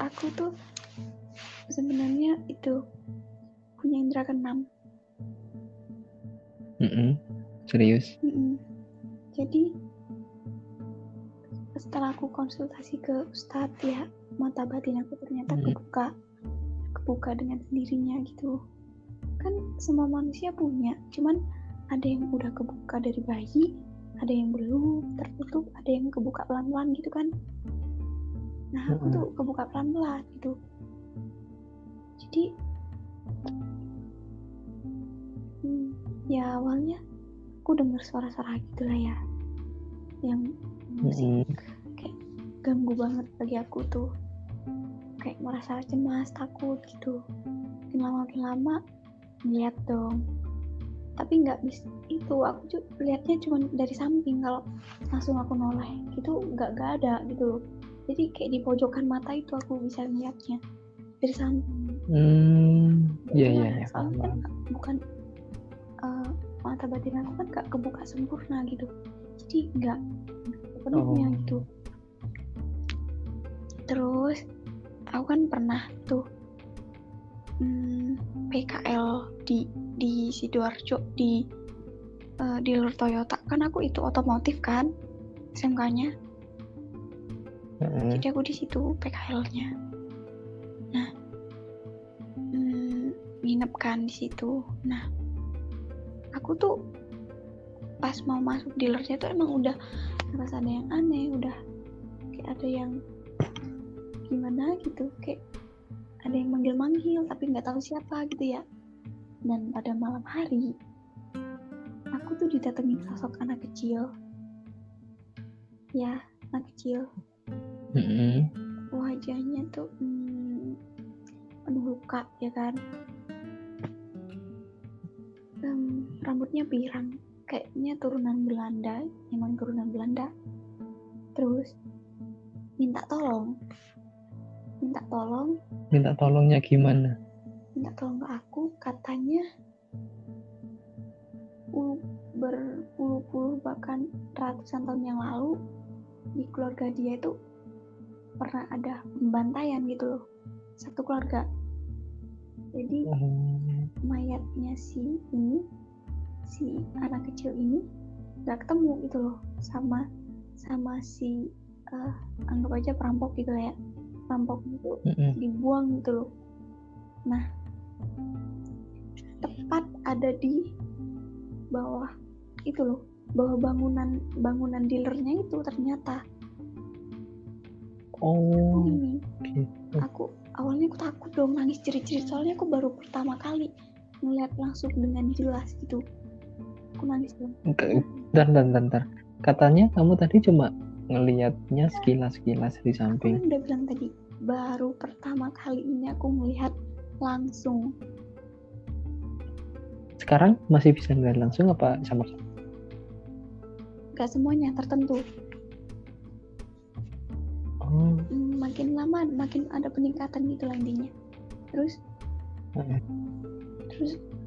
Aku tuh sebenarnya itu punya indera keenam. Serius? Jadi setelah aku konsultasi ke Ustadz ya, mata batin aku ternyata kebuka dengan sendirinya gitu. Kan semua manusia punya, cuman ada yang udah kebuka dari bayi, ada yang belum tertutup, ada yang kebuka pelan-pelan gitu kan. Nah aku tuh kebuka pelan-pelan gitu. Jadi ya awalnya aku dengar suara-suara gitu lah ya, yang musik kayak ganggu banget bagi aku tuh, kayak merasa cemas, takut gitu. Makin lama ngeliat dong, tapi nggak bisa itu, aku lihatnya cuma dari samping. Kalau langsung aku noleh gitu nggak ada gitu loh. Jadi kayak di pojokan mata itu aku bisa ngeliatnya dari samping. Iya, soalnya kan bukan mata batin aku kan nggak kebuka sempurna gitu, jadi nggak sepenuhnya gitu. Terus aku kan pernah tuh PKL di Sidoarjo di dealer Toyota kan. Aku itu otomotif kan SMK-nya. Jadi aku di situ PKL-nya. Nah, nginep kan di situ. Nah, aku tuh pas mau masuk dealernya tuh emang udah ngerasa ada yang aneh, udah kayak ada yang gimana gitu, kayak ada yang manggil-manggil tapi nggak tahu siapa gitu ya. Dan pada malam hari aku tuh didatengin sosok anak kecil. Ya, anak kecil. Wajahnya tuh penuh luka ya kan. Rambutnya pirang, kayaknya turunan Belanda, emang turunan Belanda. Terus minta tolongnya gimana? Minta tolong ke aku, katanya berpuluh-puluh bahkan ratusan tahun yang lalu di keluarga dia itu pernah ada pembantaian gitu loh, satu keluarga. Jadi mayatnya si anak kecil ini gak ketemu gitu loh sama si anggap aja perampok gitu ya. Perampok itu dibuang gitu loh. Nah, tepat ada di bawah itu loh, bawah bangunan dealernya itu ternyata. Ini aku awalnya aku takut dong, nangis jerit-jerit, soalnya aku baru pertama kali ngeliat langsung dengan jelas gitu. Aku nangis dong. Bentar. Katanya kamu tadi cuma ngelihatnya sekilas-sekilas di samping. Aku udah bilang tadi, baru pertama kali ini aku melihat langsung. Sekarang masih bisa ngeliat langsung apa sama? Gak semuanya, tertentu. Makin lama makin ada peningkatan gitu lah intinya. Terus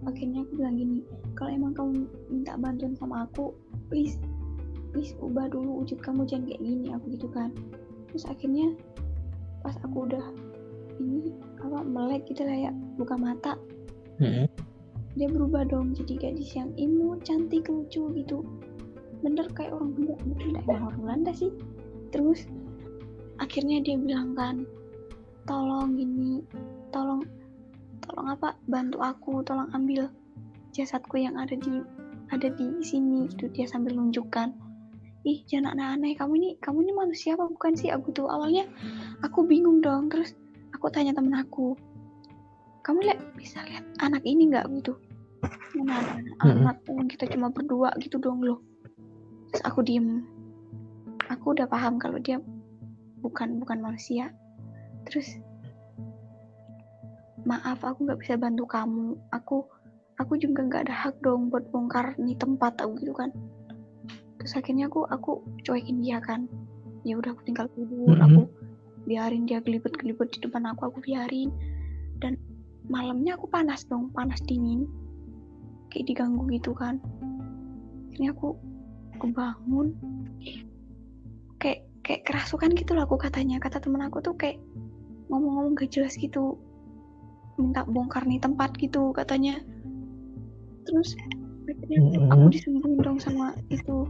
akhirnya aku bilang gini, kalau emang kamu minta bantuan sama aku, please ubah dulu wujud kamu, jangan kayak gini, aku gitu kan. Terus akhirnya pas aku udah melek gitu lah ya, buka mata, dia berubah dong jadi gadis yang imut, cantik, lucu gitu, bener kayak orang Belanda. Emang orang Belanda sih. Terus akhirnya dia bilang kan, tolong bantu aku, tolong ambil jasadku yang ada di sini gitu. Dia sambil nunjukkan, ih jangan aneh-aneh, kamu ini manusia apa bukan sih? Aku tuh awalnya aku bingung dong. Terus aku tanya temen aku, kamu bisa lihat anak ini nggak gitu? Mana ada anak, kita cuma berdua gitu dong loh. Terus aku diem. Aku udah paham kalau dia bukan manusia. Terus, maaf aku nggak bisa bantu kamu. Aku juga nggak ada hak dong buat bongkar nih tempat, aku gitu kan. Terus akhirnya aku cuekin dia kan. Ya udah, aku tinggal tidur. Aku biarin dia gelibet di depan aku biarin. Dan malamnya aku panas dingin, kayak diganggu gitu kan. Akhirnya aku bangun, kayak kerasukan gitu lah aku katanya. Kata temen aku tuh kayak ngomong-ngomong gak jelas gitu, minta bongkar nih tempat gitu katanya. Terus akhirnya aku disembuhin dong sama itu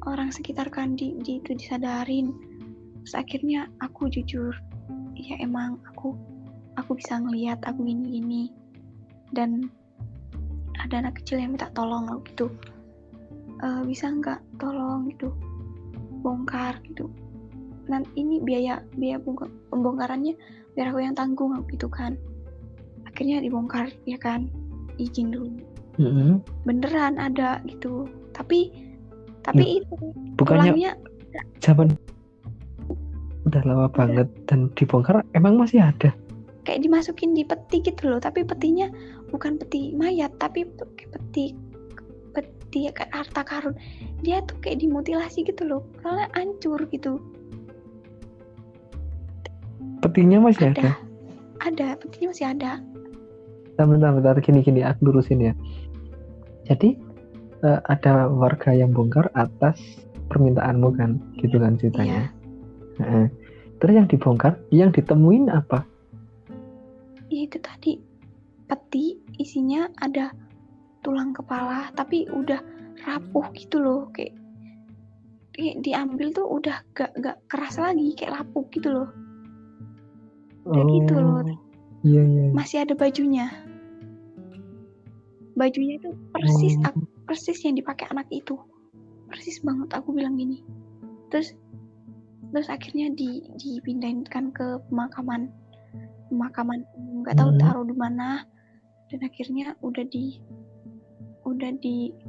orang sekitar kan, di itu disadarin. Terus akhirnya aku jujur, ya emang aku bisa ngelihat aku gini dan ada anak kecil yang minta tolong gitu, bisa nggak tolong gitu bongkar gitu. Nanti ini biaya pembongkarannya biar aku yang tanggung gitu kan. Akhirnya dibongkar ya kan, izin dulu. Beneran ada gitu, tapi itu bukannya zaman udah lama banget dan dibongkar emang masih ada, kayak dimasukin di peti gitu loh, tapi petinya bukan peti mayat, tapi peti ya, kayak harta karun. Dia tuh kayak dimutilasi gitu loh, soalnya hancur gitu. Petinya masih ada? Ada, petinya masih ada. Bentar, gini aku lurusin ya. Jadi ada warga yang bongkar atas permintaanmu kan, gitu kan ceritanya. Iya. Terus yang dibongkar, yang ditemuin apa? Ya itu tadi, peti isinya ada tulang kepala, tapi udah rapuh gitu loh, kayak diambil tuh udah gak keras lagi, kayak lapuk gitu loh. Udah gitu loh. Iya. Masih ada bajunya itu persis yang dipakai anak itu, persis banget. Aku bilang gini, terus akhirnya dipindahin kan ke pemakaman nggak tahu taruh di mana, dan akhirnya udah di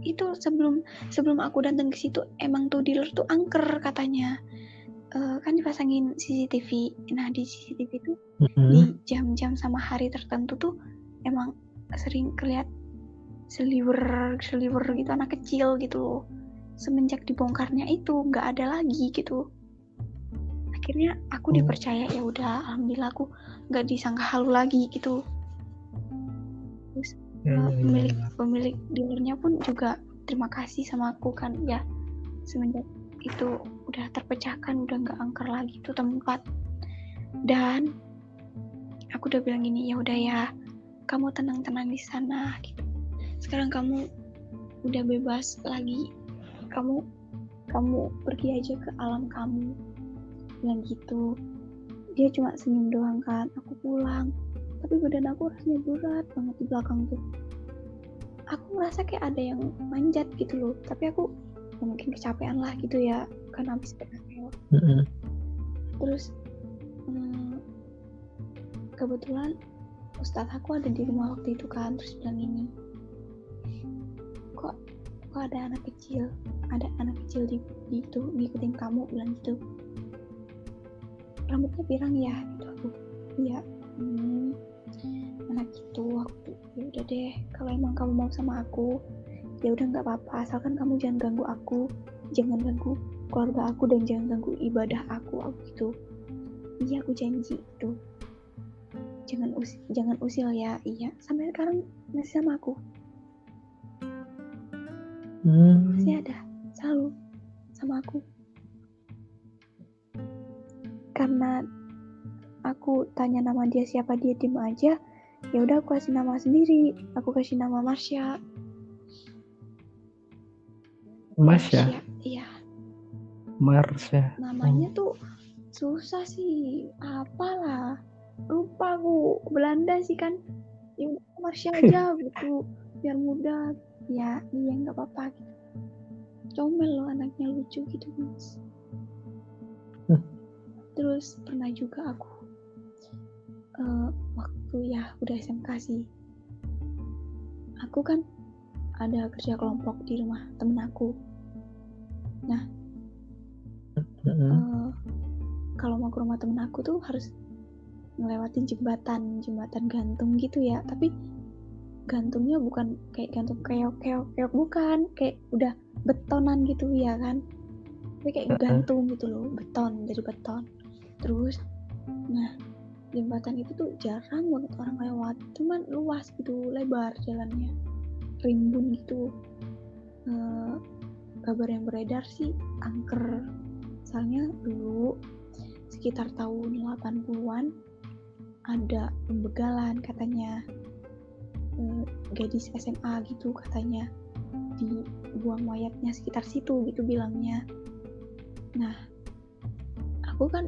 itu sebelum aku datang ke situ emang tuh dealer tuh angker katanya. Kan dipasangin CCTV. Nah di CCTV itu di jam-jam sama hari tertentu tuh emang sering kelihatan seliwer gitu anak kecil gitu loh. Semenjak dibongkarnya itu nggak ada lagi gitu. Akhirnya aku dipercaya, ya udah alhamdulillah aku nggak disangka halu lagi gitu. Terus pemilik dealernya pun juga terima kasih sama aku kan, ya semenjak itu udah terpecahkan, udah nggak angker lagi tuh tempat. Dan aku udah bilang gini, ya udah ya kamu tenang-tenang di sana gitu. Sekarang kamu udah bebas lagi, kamu pergi aja ke alam kamu, bilang gitu. Dia cuma senyum doang kan. Aku pulang, tapi badan aku rasanya berat banget di belakang tuh. Aku ngerasa kayak ada yang manjat gitu loh, tapi aku mungkin kecapean lah gitu ya, kan habis PKL. Terus kebetulan ustadz aku ada di rumah waktu itu kan, terus bilang ini, kok ada anak kecil di itu ngikutin kamu, bilang gitu. Rambutnya pirang ya gitu. Aku iya, anak itu. Aku ya udah deh, kalau emang kamu mau sama aku ya udah nggak apa-apa, asalkan kamu jangan ganggu aku, jangan ganggu keluarga aku, dan jangan ganggu ibadah aku gitu. Iya aku janji itu, jangan usil ya. Iya, sampai sekarang masih sama aku, masih ada, selalu sama aku. Karena aku tanya nama dia siapa, dia diem aja, ya udah aku kasih nama sendiri, aku kasih nama Marsha. Iya, namanya tuh susah sih, apalah, lupa aku, Belanda sih kan. Ya Marsha aja gitu, biar mudah. Ya iya nggak apa-apa gitu. Comel loh anaknya, lucu gitu Mas. Terus pernah juga aku waktu ya udah SMK sih, aku kan ada kerja kelompok di rumah temen aku. Nah kalau mau ke rumah temen aku tuh harus ngelewatin jembatan gantung gitu ya, tapi gantungnya bukan kayak gantung keok bukan, kayak udah betonan gitu ya kan, tapi kayak gantung gitu loh, beton, dari beton. Terus nah jembatan itu tuh jarang banget orang lewat, cuman luas gitu, lebar jalannya, rimbun gitu. Kabar yang beredar sih angker, soalnya dulu sekitar tahun 80-an ada pembegalan katanya, gadis SMA gitu katanya, dibuang mayatnya sekitar situ gitu bilangnya. Nah, aku kan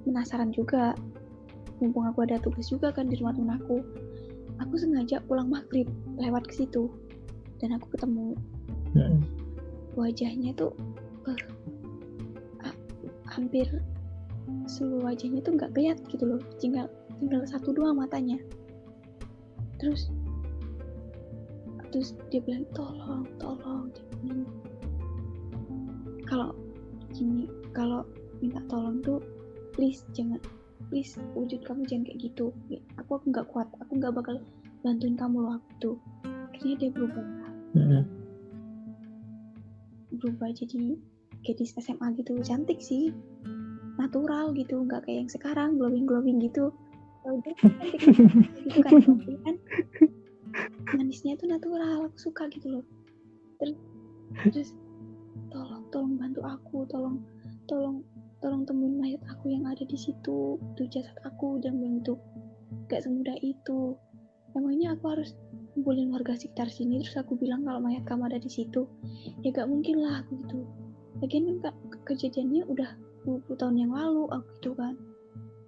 penasaran juga, mumpung aku ada tugas juga kan di rumah temen aku sengaja pulang maghrib lewat ke situ dan aku ketemu. Wajahnya tuh hampir seluruh wajahnya tuh nggak kelihatan gitu loh, tinggal 1-2 matanya. Terus dia bilang tolong kalau minta tolong tuh please wujud kamu jangan kayak gitu. Aku nggak kuat, aku nggak bakal bantuin kamu loh gitu. Akhirnya dia berubah jadi gadis SMA gitu, cantik sih, natural gitu, nggak kayak yang sekarang glowing gitu. Udah cantik gitu kan, tapi kan manisnya tuh natural, aku suka gitu loh. Terus tolong bantu aku, tolong temuin mayat aku yang ada di situ, tuh jasad aku, dan bentuk gak semudah itu. Emangnya aku harus kumpulin warga sekitar sini terus aku bilang kalau mayat kamu ada di situ? Ya gak mungkin lah aku gitu. Lagian kan kejadiannya udah 20 tahun yang lalu aku gitu kan.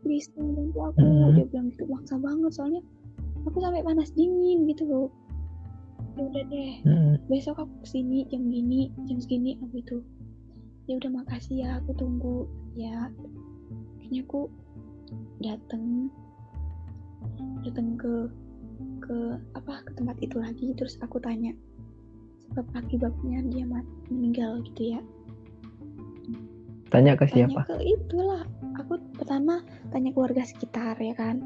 Please bantu aku. Dia bilang gitu, maksa banget soalnya aku sampai panas dingin gitu loh. Ya udah deh, besok aku kesini jam segini aku itu. Ya udah makasih ya, aku tunggu ya. Akhirnya aku datang ke tempat itu lagi, terus aku tanya sebab akibatnya dia meninggal gitu ya. Tanya ke siapa? Tanya ke itulah, aku pertama tanya ke warga sekitar ya kan.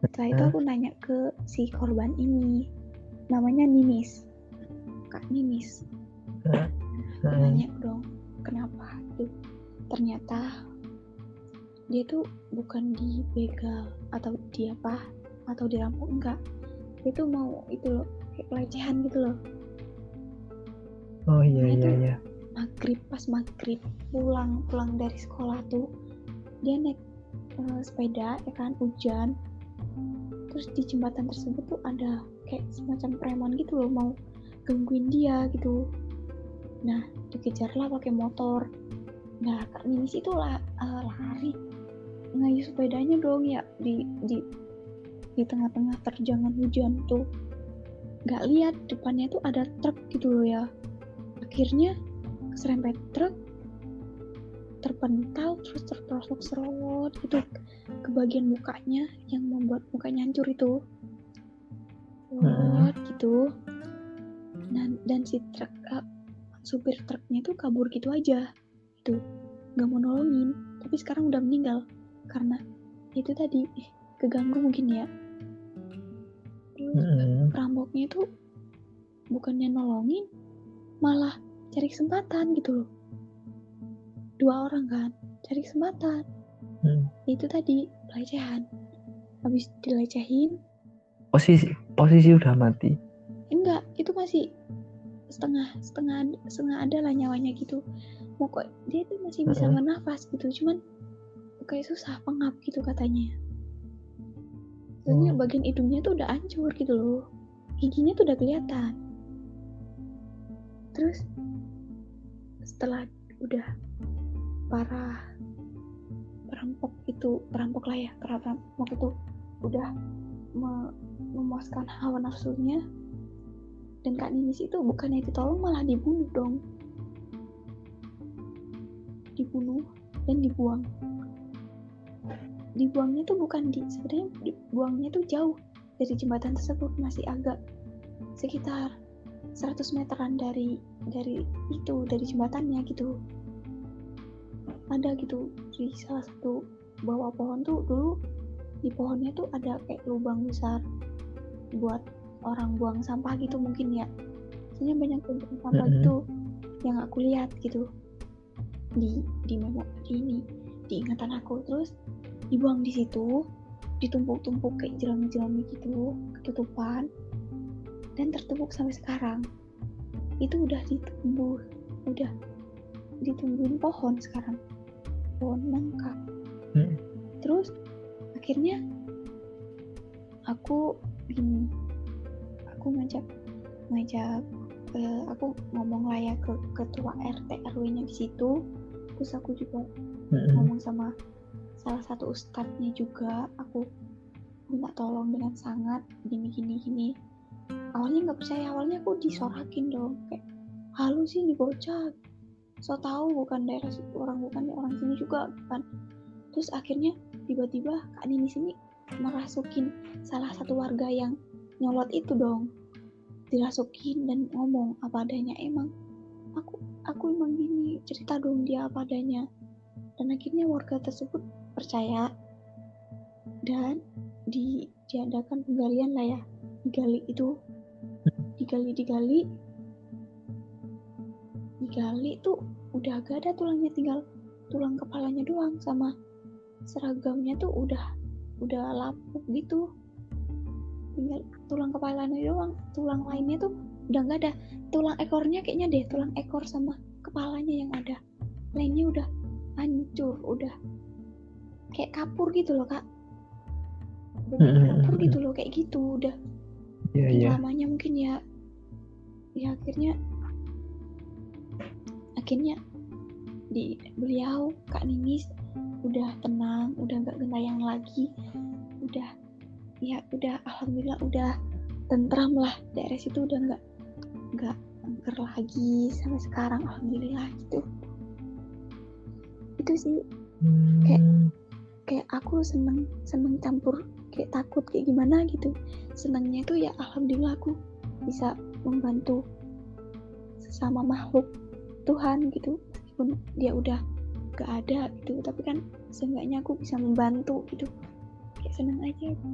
Setelah itu aku nanya ke si korban ini, namanya Ninis, Kak Ninis. Nanya dong kenapa tuh. Ternyata dia tuh bukan dibegal atau dirampok, enggak. Dia tuh mau itu loh, kayak pelecehan gitu loh. Oh iya. Pas maghrib pulang dari sekolah tuh dia naik sepeda ya kan, hujan. Terus di jembatan tersebut tuh ada kayak semacam preman gitu loh, mau gangguin dia gitu. Nah dikejarlah pakai motor. Nah Kak Ninis itu lari ngayuh sepedanya dong ya di tengah-tengah terjangan hujan tuh, nggak lihat depannya tuh ada truk gitu loh ya. Akhirnya keserempet truk, terpental, terus terprosok serot gitu ke bagian mukanya yang membuat mukanya hancur itu. Gitu. Dan si supir truknya tuh kabur gitu aja gitu, nggak mau nolongin, tapi sekarang udah meninggal karena itu tadi keganggu mungkin ya. Terus perampoknya itu bukannya nolongin, malah cari kesempatan gitu loh. 2 orang kan cari kesempatan. Itu tadi pelecehan. Habis dilecehin, posisi udah mati. Enggak, itu masih setengah ada lah nyawanya gitu. Pokok dia tuh masih bisa bernafas gitu, cuman kayak susah pengap gitu katanya. Soalnya bagian hidungnya tuh udah hancur gitu loh, giginya tuh udah kelihatan. Terus setelah udah parah, perampok itu udah memuaskan hawa nafsunya, dan Kak Ninis itu bukannya ditolong malah dibunuh dong. Dibunuh dan dibuang. Dibuangnya tuh sebenarnya dibuangnya tuh jauh dari jembatan tersebut, masih agak sekitar 100 meteran dari jembatannya gitu. Ada gitu di salah satu bawah pohon tuh, dulu di pohonnya tuh ada kayak lubang besar buat orang buang sampah gitu mungkin ya. Soalnya banyak tumpukan sampah gitu yang aku lihat gitu di ingatan aku. Terus dibuang di situ, ditumpuk-tumpuk kayak jerami-jerami gitu, ketutupan, dan tertumpuk sampai sekarang. Itu udah ditumbuhin pohon sekarang, pohon nangka. Terus akhirnya aku gini, aku ngajak aku ngomong lah ya ke ketua RT RW-nya di situ. Terus aku juga ngomong sama salah satu ustadznya juga, aku minta tolong dengan sangat gini. Awalnya nggak percaya, awalnya aku disorakin dong, kayak halu sih nih bocah, so tahu bukan daerah orang sini juga kan. Terus akhirnya tiba-tiba Kak Nini sini merasukin salah satu warga yang nyolot itu dong, dirasukin dan ngomong apa adanya. Emang aku emang gini, cerita dong dia apa adanya. Dan akhirnya warga tersebut percaya dan diadakan penggalian lah ya, digali tuh udah gak ada tulangnya, tinggal tulang kepalanya doang, sama seragamnya tuh udah lapuk gitu, tinggal tulang kepalanya doang, tulang lainnya tuh udah gak ada. Tulang ekornya kayaknya deh, tulang ekor sama kepalanya yang ada, lainnya udah hancur, udah kayak kapur gitu loh Kak, kapur gitu loh, kayak gitu udah. Lamanya mungkin ya akhirnya di beliau Kak Ninis udah tenang, udah nggak gentayangan lagi, udah alhamdulillah udah tentram lah, daerah situ udah nggak angker lagi sampai sekarang, alhamdulillah gitu. Itu sih kayak aku seneng campur, kayak takut kayak gimana gitu. Senangnya itu ya alhamdulillah aku bisa membantu sesama makhluk Tuhan gitu, meskipun dia udah gak ada gitu, tapi kan seenggaknya aku bisa membantu gitu, kayak senang aja gitu.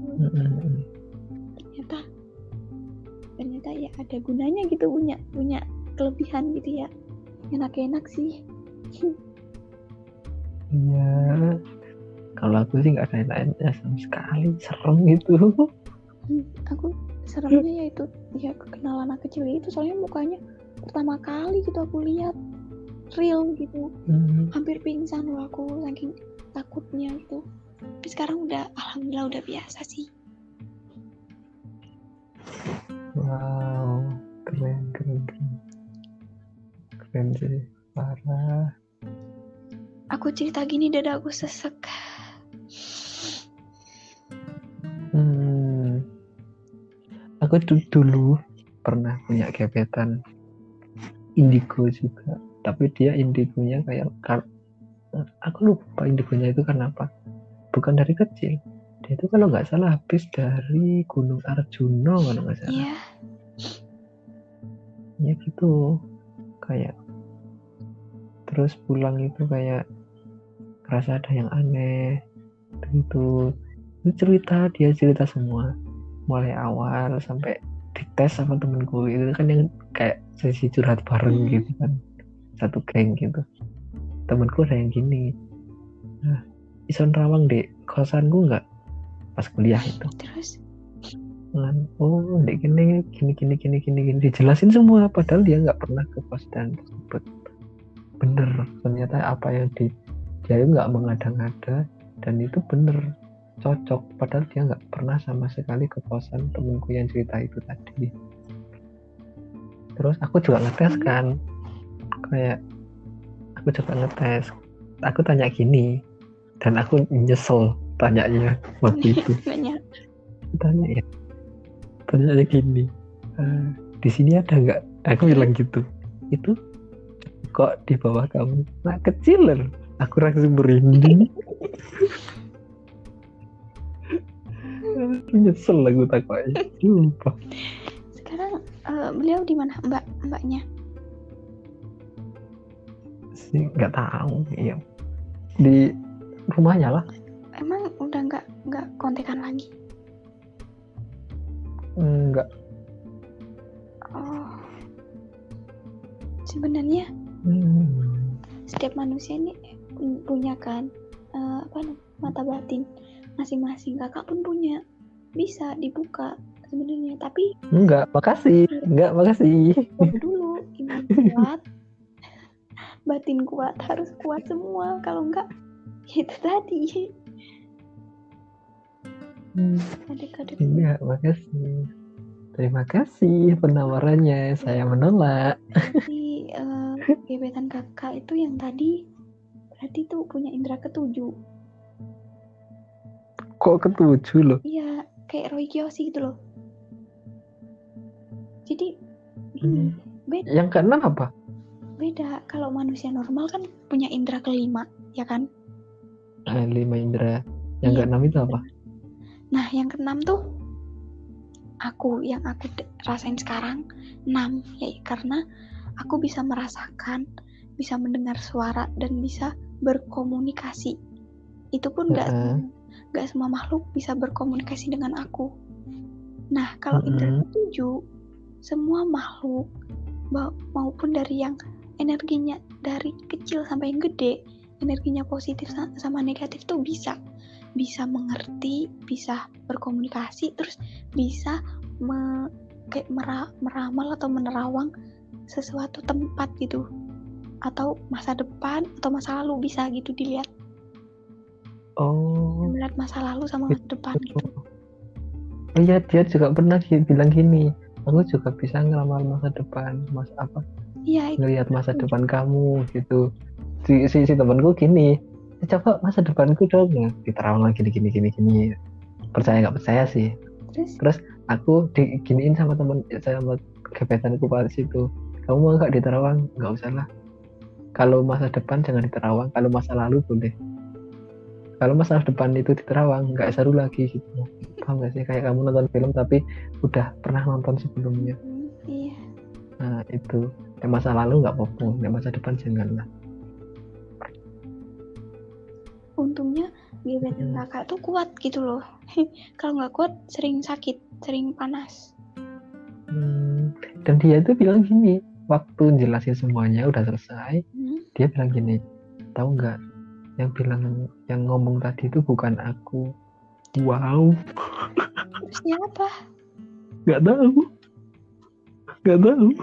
Ternyata ya ada gunanya gitu, punya kelebihan gitu ya, enak sih. Iya, kalau aku sih nggak ada enak-enaknya sama sekali, serem gitu. Aku seremnya yaitu ya kenalan anak kecil itu, soalnya mukanya pertama kali gitu aku lihat real gitu, hampir pingsan loh aku saking takutnya gitu. Tapi sekarang udah alhamdulillah udah biasa sih. Wow, keren sih, parah. Aku cerita gini dadaku sesek. Aku dulu pernah punya gebetan indigo juga, tapi dia indigonya kayak aku lupa indigonya itu karena apa, bukan dari kecil. Dia itu kalau nggak salah habis dari Gunung Arjuna kalau nggak salah. Ya gitu, kayak terus pulang itu kayak ngerasa ada yang aneh gitu. Itu dia cerita semua, mulai awal sampai dites sama temenku itu kan, yang kayak sesi curhat bareng gitu kan, satu geng gitu. Temenku ada yang gini, nah ison rawang dek kosanku nggak pas kuliah itu. Terus oh dek gini dijelasin semua, padahal dia nggak pernah ke kos dan tersebut. Bener, ternyata apa yang dia nggak mengada-ngada dan itu bener cocok, padahal dia nggak pernah sama sekali ke kosan temenku yang cerita itu tadi. Terus aku juga ngetes kan, kayak aku coba ngetes, aku tanya gini, dan aku nyesel tanyanya waktu itu. Tanya gini, di sini ada nggak? Aku bilang gitu. Itu kok di bawah kamu? Nah kecil loh. Aku langsung merinding. Nyesel aku takutnya. Lupa. Sekarang beliau di mana, mbaknya? Sih nggak tahu. Iya. Di rumahnya lah. Emang udah nggak kontekan lagi? Enggak. Oh. Sebenarnya setiap manusia ini punya kan mata batin masing-masing. Kakak pun punya, bisa dibuka sebenarnya, tapi enggak, makasih. Dulu iman kuat, batin kuat, harus kuat semua. Kalau enggak, itu tadi Adik-adik. Iya, makasih. Terima kasih penawarannya. Saya menolak. Berarti gebetan kakak itu yang tadi berarti tuh punya indera ketujuh. Kok ketujuh loh? Iya, kayak Roy Kiyoshi gitu loh. Jadi gini, Yang keenam apa? beda. Kalau manusia normal kan punya indera kelima, ya kan? 5 indera. Yang Iya. keenam itu apa? Nah, yang keenam tuh yang aku rasain sekarang 6 ya, karena aku bisa merasakan, bisa mendengar suara dan bisa berkomunikasi. Itu pun nggak semua makhluk bisa berkomunikasi dengan aku. Nah, kalau indera ketujuh, semua makhluk maupun dari yang energinya dari kecil sampai yang gede, energinya positif sama negatif tuh bisa mengerti, bisa berkomunikasi, terus bisa kayak meramal atau menerawang sesuatu tempat gitu, atau masa depan atau masa lalu bisa gitu dilihat. Melihat masa lalu sama masa depan gitu. Oh iya, dia juga pernah bilang gini, aku juga bisa ngeramal masa depan, Iya, ngelihat masa depan kamu gitu. Si temanku gini, coba masa depanku dong, diterawang lagi gini. Percaya nggak percaya sih. Terus aku diginiin sama gebetanku pas itu, kamu mau nggak diterawang? Nggak usah lah. Kalau masa depan jangan diterawang, kalau masa lalu boleh. Kalau masa depan itu diterawang nggak seru lagi gitu. Paham nggak sih, kayak kamu nonton film tapi udah pernah nonton sebelumnya. Iya. Nah itu, yang masa lalu nggak apa-apa, yang masa depan janganlah. Untungnya gebetan kakak tuh kuat gitu loh. Kalau nggak kuat sering sakit, sering panas. Dan dia itu bilang gini, waktu jelasin semuanya udah selesai, dia bilang gini, tahu nggak, yang ngomong tadi itu bukan aku. Wow. Terus siapa? Nggak tahu. Dan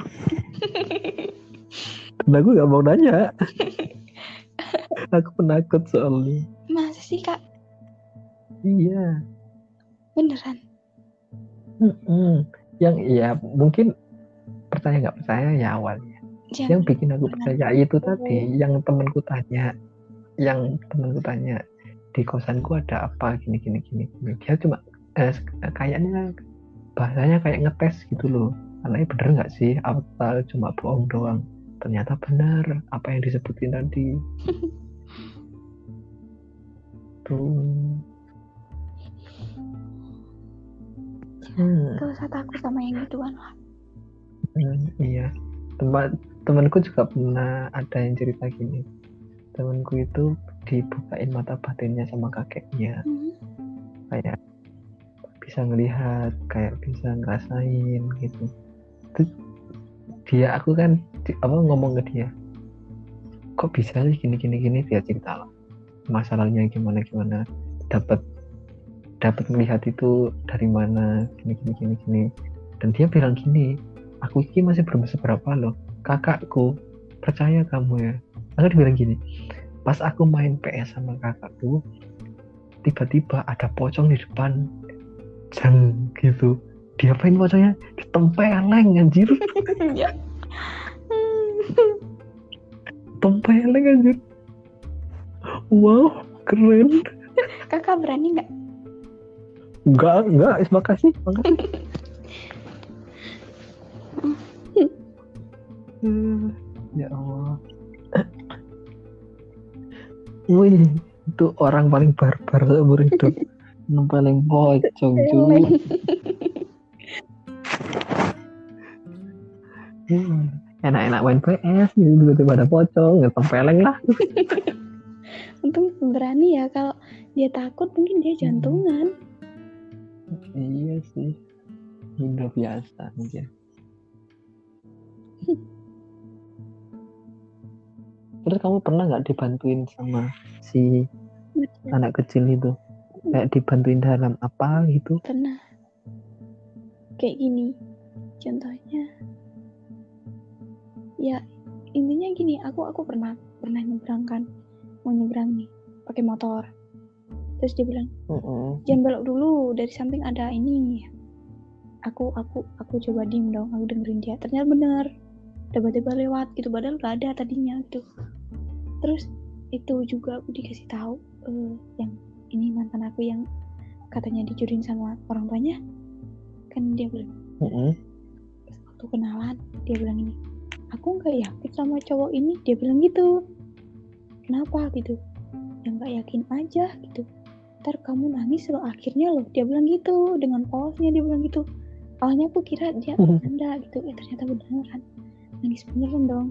aku nggak mau nanya. Aku penakut soalnya. Masa sih kak? Iya. Beneran? Yang ya mungkin percaya nggak percaya ya awalnya. Yang bikin aku percaya itu tadi, yang temanku tanya, di kosanku ada apa gini. Dia cuma kayaknya bahasanya kayak ngetes gitu loh, anaknya bener nggak sih atau cuma bohong doang. Ternyata benar apa yang disebutin tadi. Tuh. Gak usah takut sama yang gituan lah. Iya, temanku juga pernah ada yang cerita gini, temanku itu dibukain mata batinnya sama kakeknya, kayak bisa ngelihat, kayak bisa ngerasain gitu. Terus aku kan ngomong ke dia, kok bisa sih gini, dia cerita lah masalahnya gimana, dapat melihat itu dari mana, gini. Dan dia bilang gini, aku ini masih belum seberapa loh, kakakku percaya kamu ya. Aku bilang gini, pas aku main PS sama kakakku, tiba-tiba ada pocong di depan, jang gitu. Diapain pocongnya? Ditempeleng anjir. Tempeleng anjir. Wow, keren. Kakak berani nggak? Enggak, makasih. Ya Allah. Wih, itu orang paling barbar seumur hidup. Nempeleng pocong cuy. Enak-enak main PS gitu, tiba-tiba ada pocong, ya tempeleng lah. Untung berani ya, kalau dia takut mungkin dia jantungan. Iya sih, udah biasa aja. Terus kamu pernah nggak dibantuin sama si anak kecil itu? Kayak dibantuin dalam apa gitu? Pernah. Kayak gini, contohnya. Ya intinya gini, aku pernah nyebrang kan, mau nyebrang nih pakai motor. Terus dia bilang, jangan belok dulu, dari samping ada ini. Aku coba diem dong, aku dengerin dia. Ternyata bener, tiba-tiba lewat gitu, padahal gak ada tadinya gitu. Terus itu juga aku dikasih tahu yang ini mantan aku yang katanya dicurin sama orang tuanya. Kan dia bilang, waktu kenalan dia bilang ini, aku nggak yakin sama cowok ini. Dia bilang gitu. Kenapa gitu? Ya nggak yakin aja gitu. Ntar kamu nangis loh akhirnya loh. Dia bilang gitu dengan polosnya, dia bilang gitu. Awalnya aku kira dia bercanda gitu, ternyata beneran. Nangis beneran dong.